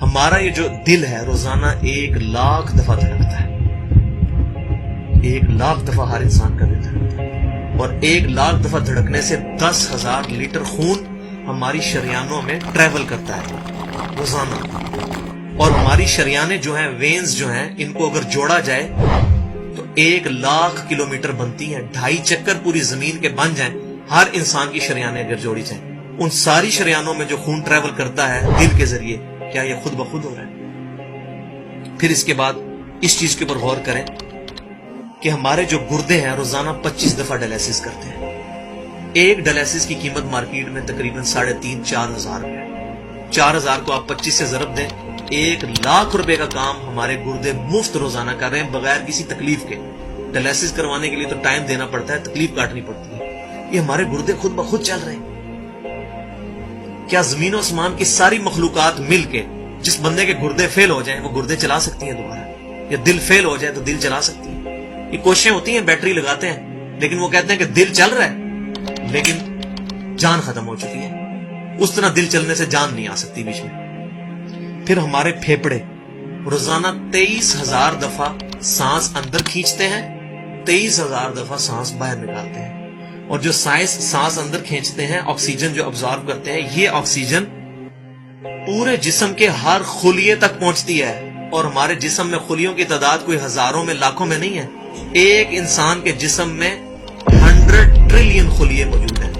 ہمارا یہ جو دل ہے روزانہ 1,00,000 دفعہ دھڑکتا ہے. 1,00,000 دفعہ ہر انسان کا دل دھڑکتا ہے، اور 1,00,000 دفعہ دھڑکنے سے 10,000 لیٹر خون ہماری شریانوں میں ٹریول کرتا ہے روزانہ. اور ہماری شریانیں جو ہیں، وینز جو ہیں، ان کو اگر جوڑا جائے تو 1,00,000 کلومیٹر بنتی ہیں. 2.5 چکر پوری زمین کے بن جائیں ہر انسان کی شریانیں اگر جوڑی جائیں. ان ساری شریانوں میں جو خون ٹریول کرتا ہے دل کے ذریعے، کیا یہ خود بخود ہو رہا ہے؟ پھر اس کے بعد اس چیز کے اوپر غور کریں کہ ہمارے جو گردے ہیں روزانہ 25 دفعہ ڈائلیسس کرتے ہیں. ایک ڈائلیسس کی قیمت مارکیٹ میں تقریباً 3,500-4,000 روپے ہے. 4,000 کو آپ 25 سے ضرب دیں، 1,00,000 روپے کا کام ہمارے گردے مفت روزانہ کر رہے ہیں بغیر کسی تکلیف کے. ڈائلیسس کروانے کے لیے تو ٹائم دینا پڑتا ہے، تکلیف کاٹنی پڑتی ہے. یہ ہمارے گردے خود بخود چل رہے ہیں. کیا زمین و آسمان کی ساری مخلوقات مل کے جس بندے کے گردے فیل ہو جائیں وہ گردے چلا سکتی ہیں دوبارہ؟ یا دل فیل ہو جائے تو دل چلا سکتی ہے؟ یہ کوششیں ہوتی ہیں، بیٹری لگاتے ہیں، لیکن وہ کہتے ہیں کہ دل چل رہا ہے لیکن جان ختم ہو چکی ہے. اس طرح دل چلنے سے جان نہیں آ سکتی بیچ میں. پھر ہمارے پھیپڑے روزانہ 23,000 دفعہ سانس اندر کھینچتے ہیں، 23,000 دفعہ سانس باہر نکالتے ہیں. اور جو سانس اندر کھینچتے ہیں، آکسیجن جو ابزارو کرتے ہیں، یہ آکسیجن پورے جسم کے ہر خلیے تک پہنچتی ہے. اور ہمارے جسم میں خلیوں کی تعداد کوئی ہزاروں میں لاکھوں میں نہیں ہے. ایک انسان کے جسم میں 100 ٹریلین خلیے موجود ہیں.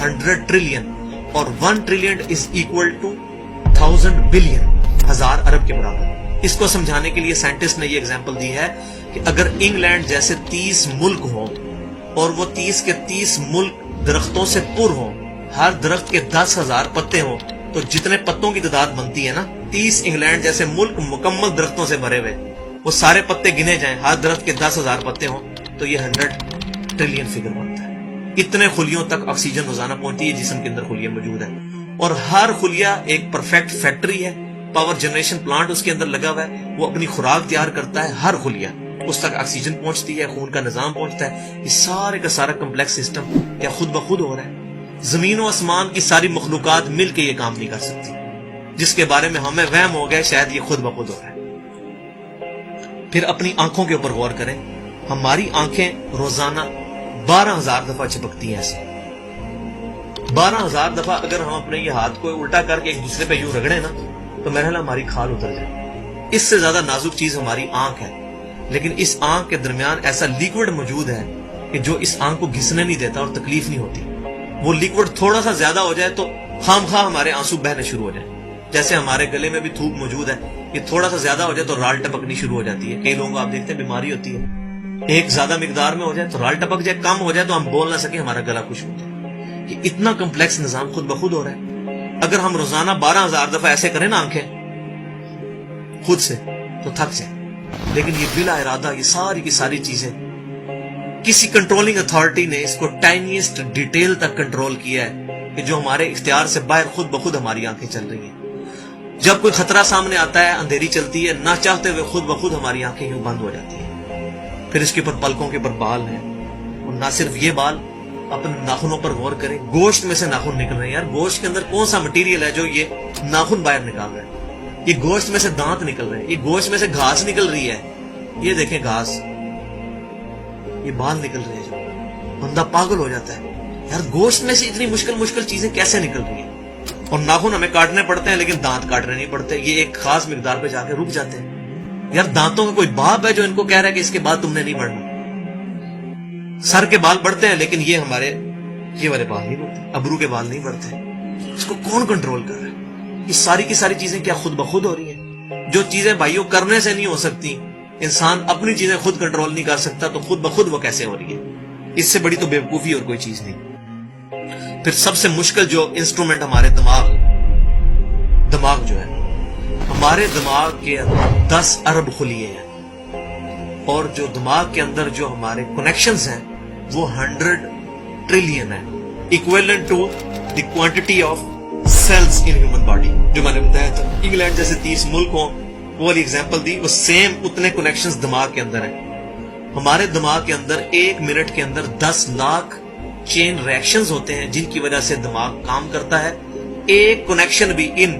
100 ٹریلین، اور 1 trillion is equal to 1000 billion, 1000 ارب کے برابر. اس کو سمجھانے کے لیے سائنٹسٹ نے یہ ایگزامپل دی ہے کہ اگر انگلینڈ جیسے 30 ملک ہوں اور وہ 30 کے 30 ملک درختوں سے پر ہوں، ہر درخت کے 10,000 پتے ہوں، تو جتنے پتوں کی تعداد بنتی ہے نا، 30 انگلینڈ جیسے ملک مکمل درختوں سے بھرے ہوئے، وہ سارے پتے گنے جائیں، ہر درخت کے 10,000 پتے ہوں، تو یہ 100 ٹریلین فگر بنتا ہے. اتنے خلیوں تک آکسیجن روزانہ پہنچتی ہے، جسم کے اندر خلیے موجود ہیں. اور ہر خلیہ ایک پرفیکٹ فیکٹری ہے، پاور جنریشن پلانٹ اس کے اندر لگا ہوا ہے. وہ اپنی خوراک تیار کرتا ہے، ہر خلیہ اس تک آکسیجن پہنچتی ہے، خون کا نظام پہنچتا ہے. یہ سارے کا سارا کمپلیکس سسٹم کیا خود بخود ہو رہا ہے؟ زمین و آسمان کی ساری مخلوقات مل کے یہ کام نہیں کر سکتی، جس کے بارے میں ہمیں وہم ہو گیا شاید یہ خود بخود ہو رہا ہے. پھر اپنی آنکھوں کے اوپر غور کریں. ہماری آنکھیں روزانہ 12,000 دفعہ چپکتی ہیں. ایسے 12,000 دفعہ اگر ہم اپنے یہ ہاتھ کو الٹا کر کے ایک دوسرے پہ یوں رگڑیں نا، تو میرا خیال ہماری کھال اتر جائے. اس سے زیادہ نازک چیز ہماری آنکھ ہے. لیکن اس آنکھ کے درمیان ایسا لیکوڈ موجود ہے کہ جو اس آنکھ کو گھسنے نہیں دیتا اور تکلیف نہیں ہوتی. وہ لیکوڈ تھوڑا سا زیادہ ہو جائے تو خام خواہ ہمارے آنسو بہنے شروع ہو جائیں. جیسے ہمارے گلے میں بھی تھوک موجود ہے، یہ تھوڑا سا زیادہ ہو جائے تو رال ٹپکنی شروع ہو جاتی ہے. کئی لوگوں کو آپ دیکھتے ہیں بیماری ہوتی ہے، ایک زیادہ مقدار میں ہو جائے تو رال ٹپک جائے، کم ہو جائے تو ہم بول نہ سکیں، ہمارا گلا خشک ہو جائے. یہ اتنا کمپلیکس نظام خود بخود ہو رہا ہے. اگر ہم روزانہ 12,000 دفعہ ایسے کریں نا آنکھیں خود سے تو تھک جائیں. لیکن یہ بلا ارادہ یہ ساری کی ساری چیزیں کسی کنٹرولنگ اتھارٹی نے اس کو ٹائنیسٹ ڈیٹیل تک کنٹرول کیا ہے کہ جو ہمارے اختیار سے باہر خود بخود ہماری آنکھیں چل رہی ہیں. جب کوئی خطرہ سامنے آتا ہے، اندھیری چلتی ہے، نہ چاہتے ہوئے خود بخود ہماری آنکھیں یوں بند ہو جاتی ہیں. پھر اس کے اوپر پلکوں کے اوپر بال ہیں، اور نہ صرف یہ بال، اپنے ناخنوں پر غور کریں. گوشت میں سے ناخن نکل رہے ہیں. یار گوشت کے اندر کون سا مٹیریل ہے جو یہ ناخن باہر نکال رہا ہے؟ یہ گوشت میں سے دانت نکل رہے ہیں، یہ گوشت میں سے گھاس نکل رہی ہے. یہ دیکھیں گھاس، یہ بال نکل رہے ہیں. جو بندہ پاگل ہو جاتا ہے، یار گوشت میں سے اتنی مشکل چیزیں کیسے نکل رہی ہیں؟ اور ناخن ہمیں کاٹنے پڑتے ہیں لیکن دانت کاٹنے نہیں پڑتے. یہ ایک خاص مقدار پہ جا کے رک جاتے ہیں. یار دانتوں کا کوئی باپ ہے جو ان کو کہہ رہا ہے کہ اس کے بعد تم نے نہیں بڑھنا؟ سر کے بال بڑھتے ہیں لیکن یہ ہمارے یہ والے بال نہیں بڑھتے، ابرو کے بال نہیں بڑھتے. اس کو کون کنٹرول کر رہا ہے؟ یہ ساری کی ساری چیزیں کیا خود بخود ہو رہی ہیں؟ جو چیزیں بھائیوں کرنے سے نہیں ہو سکتی، انسان اپنی چیزیں خود کنٹرول نہیں کر سکتا، تو خود بخود وہ کیسے ہو رہی ہے؟ اس سے بڑی تو بیوقوفی اور کوئی چیز نہیں. پھر سب سے مشکل جو انسٹرومنٹ ہمارے دماغ جو ہے، ہمارے دماغ کے اندر 10 ارب خلیے ہیں، اور جو دماغ کے اندر جو ہمارے کنیکشنز ہیں وہ 100 ٹریلین ہیں، equivalent to the quantity of cells in human body. جو میں نے بتایا تھا انگلینڈ جیسے 30 ملک ہوں، وہ والی ایگزامپل دی، وہ سیم اتنے کنیکشنز دماغ کے اندر ہیں. ہمارے دماغ کے اندر 1 منٹ کے اندر 10 لاکھ چین ریئیکشنز ہوتے ہیں جن کی وجہ سے دماغ کام کرتا ہے. ایک کنیکشن بھی ان